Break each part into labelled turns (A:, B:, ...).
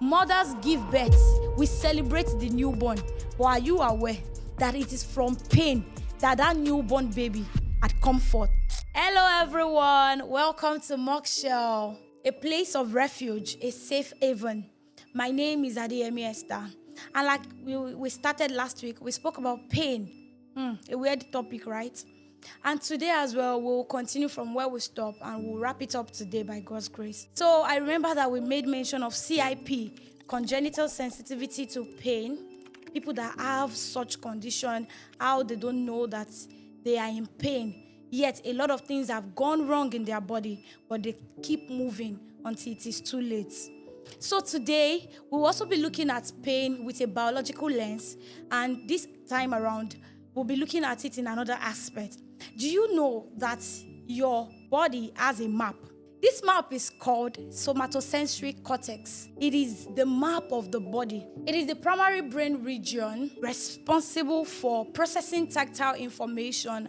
A: Mothers give birth. We celebrate the newborn. But are you aware that it is from pain that newborn baby had come forth? Hello everyone. Welcome to Mockshell, a place of refuge, a safe haven. My name is Adeyemi Esther. And like we started last week, we spoke about pain. A weird topic, right? And today as well, we'll continue from where we stopped and we'll wrap it up today by God's grace. So I remember that we made mention of CIP, congenital sensitivity to pain. People that have such condition, how they don't know that they are in pain. Yet a lot of things have gone wrong in their body, but they keep moving until it is too late. So today, we'll also be looking at pain with a biological lens, and this time around, we'll be looking at it in another aspect. Do you know that your body has a map? This map is called somatosensory cortex. It is the map of the body. It is the primary brain region responsible for processing tactile information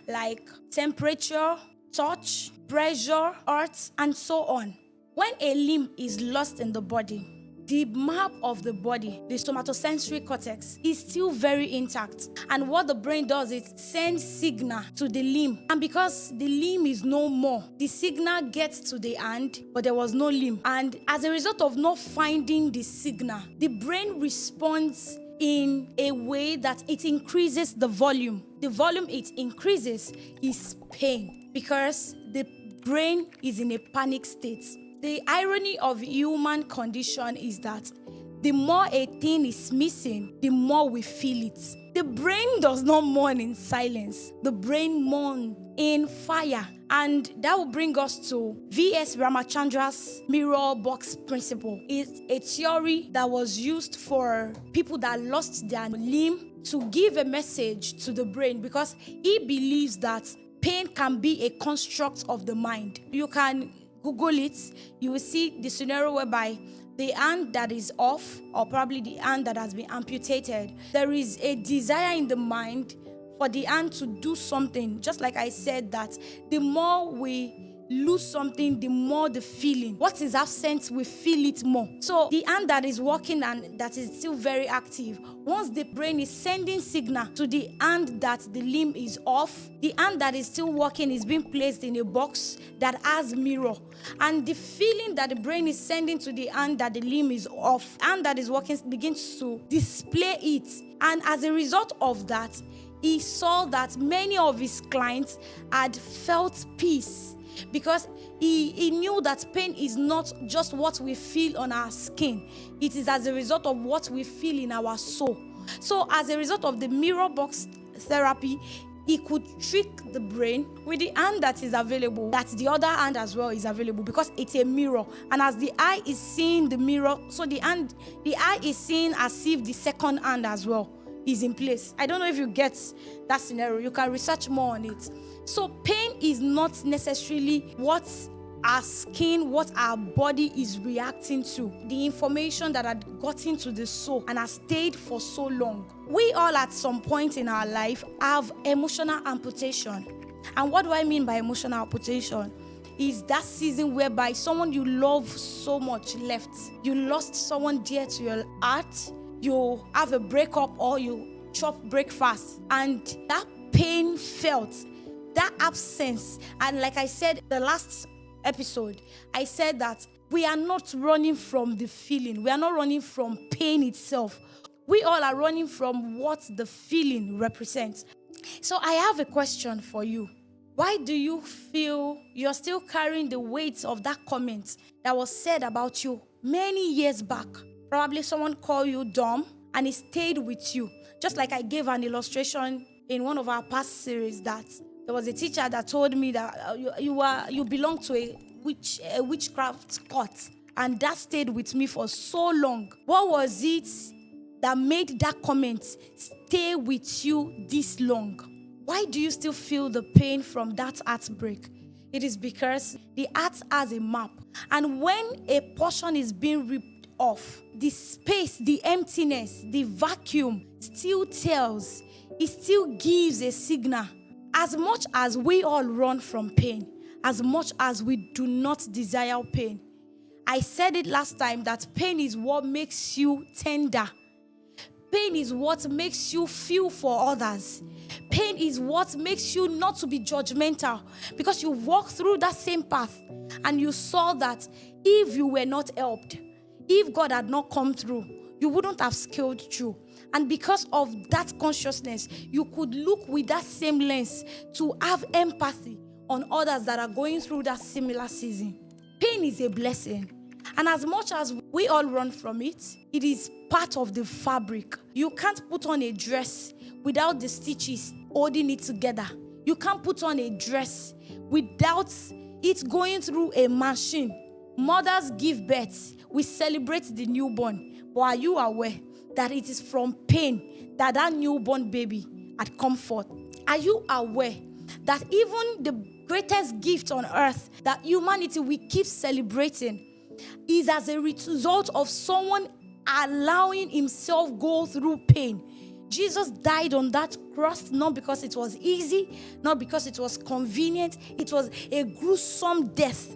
A: like temperature, touch, pressure, heart, and so on. When a limb is lost in the body, the map of the body, the somatosensory cortex, is still very intact. And what the brain does is send signal to the limb. And because the limb is no more, the signal gets to the hand, but there was no limb. And as a result of not finding the signal, the brain responds in a way that it increases the volume. The volume it increases is pain, because the brain is in a panic state. The irony of human condition is that the more a thing is missing, the more we feel it. The brain does not mourn in silence. The brain mourns in fire. And that will bring us to V.S. Ramachandra's mirror box principle. It's a theory that was used for people that lost their limb to give a message to the brain, because he believes that pain can be a construct of the mind. You can Google it, you will see the scenario whereby the hand that is off, or probably the hand that has been amputated, there is a desire in the mind for the hand to do something. Just like I said, that the more we lose something, the more the feeling. What is absent, we feel it more. So the hand that is working and that is still very active, once the brain is sending signal to the hand that the limb is off, the hand that is still working is being placed in a box that has mirror. And the feeling that the brain is sending to the hand that the limb is off, hand that is working begins to display it. And as a result of that, he saw that many of his clients had felt peace, because he knew that pain is not just what we feel on our skin. It is as a result of what we feel in our soul. So as a result of the mirror box therapy, he could trick the brain with the hand that is available, that the other hand as well is available, because it's a mirror. And as the eye is seeing the mirror, so the eye is seeing as if the second hand as well is in place. I don't know if you get that scenario. You can research more on it. So pain is not necessarily what our skin, what our body is reacting to. The information that had gotten to the soul and has stayed for so long. We all at some point in our life have emotional amputation. And what do I mean by emotional amputation? Is that season whereby someone you love so much left. You lost someone dear to your heart. You have a breakup, or you chop breakfast, and that pain felt, that absence. And like I said the last episode, I said that we are not running from the feeling. We are not running from pain itself. We all are running from what the feeling represents. So I have a question for you. Why do you feel you're still carrying the weight of that comment that was said about you many years back? Probably someone called you dumb and it stayed with you. Just like I gave an illustration in one of our past series, that there was a teacher that told me that you belong to a witchcraft cult, and that stayed with me for so long. What was it that made that comment stay with you this long? Why do you still feel the pain from that heartbreak? It is because the heart has a map, and when a portion is being ripped off, the space, the emptiness, the vacuum still tells. It still gives a signal. As much as we all run from pain, as much as we do not desire pain, I said it last time that pain is what makes you tender. Pain is what makes you feel for others. Pain is what makes you not to be judgmental, because you walked through that same path and you saw that if you were not helped, if God had not come through, you wouldn't have scaled through. And because of that consciousness, you could look with that same lens to have empathy on others that are going through that similar season. Pain is a blessing. And as much as we all run from it, it is part of the fabric. You can't put on a dress without the stitches holding it together. You can't put on a dress without it going through a machine. Mothers give birth. We celebrate the newborn. But are you aware that it is from pain that newborn baby had come forth? Are you aware that even the greatest gift on earth that humanity we keep celebrating is as a result of someone allowing himself go through pain? Jesus died on that cross not because it was easy, not because it was convenient. It was a gruesome death.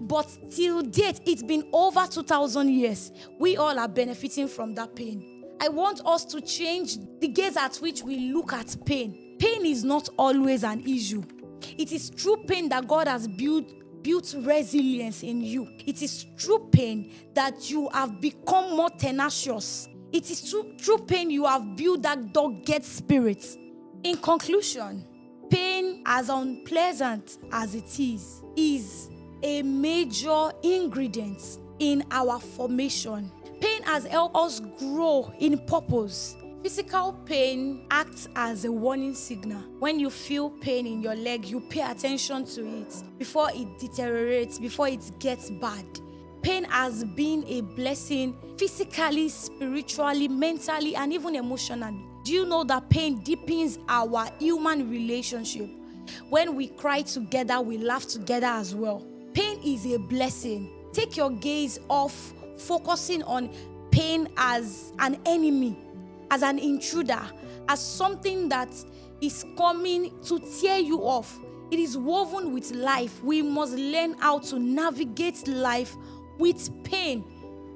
A: But till date, it's been over 2,000 years. We all are benefiting from that pain. I want us to change the gaze at which we look at pain. Pain is not always an issue. It is through pain that God has built resilience in you. It is through pain that you have become more tenacious. It is through pain you have built that dogged spirit. In conclusion, pain, as unpleasant as it is a major ingredient in our formation. Pain has helped us grow in purpose. Physical pain acts as a warning signal. When you feel pain in your leg, you pay attention to it before it deteriorates, before it gets bad. Pain has been a blessing physically, spiritually, mentally, and even emotionally. Do you know that pain deepens our human relationship? When we cry together, we laugh together as well. Pain is a blessing. Take your gaze off focusing on pain as an enemy, as an intruder, as something that is coming to tear you off. It is woven with life. We must learn how to navigate life with pain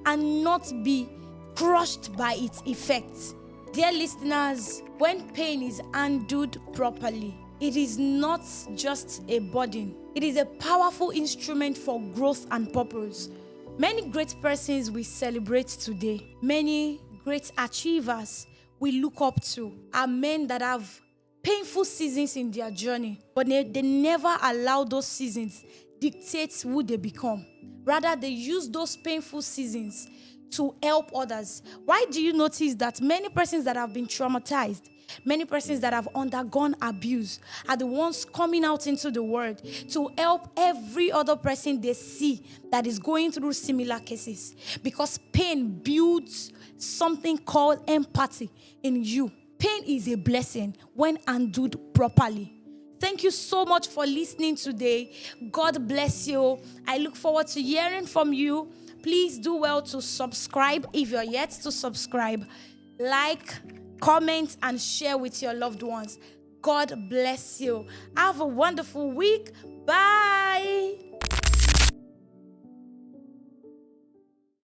A: and not be crushed by its effects. Dear listeners, when pain is handled properly, it is not just a burden. It is a powerful instrument for growth and purpose. Many great persons we celebrate today, many great achievers we look up to, are men that have painful seasons in their journey, but they never allow those seasons dictate who they become. Rather, they use those painful seasons to help others. Why do you notice that many persons that have been traumatized, many persons that have undergone abuse, are the ones coming out into the world to help every other person they see that is going through similar cases? Because pain builds something called empathy in you. Pain is a blessing when handled properly. Thank you so much for listening today. God bless you. I look forward to hearing from you. Please do well to subscribe if you're yet to subscribe. Like, comment, and share with your loved ones. God bless you. Have a wonderful week. Bye.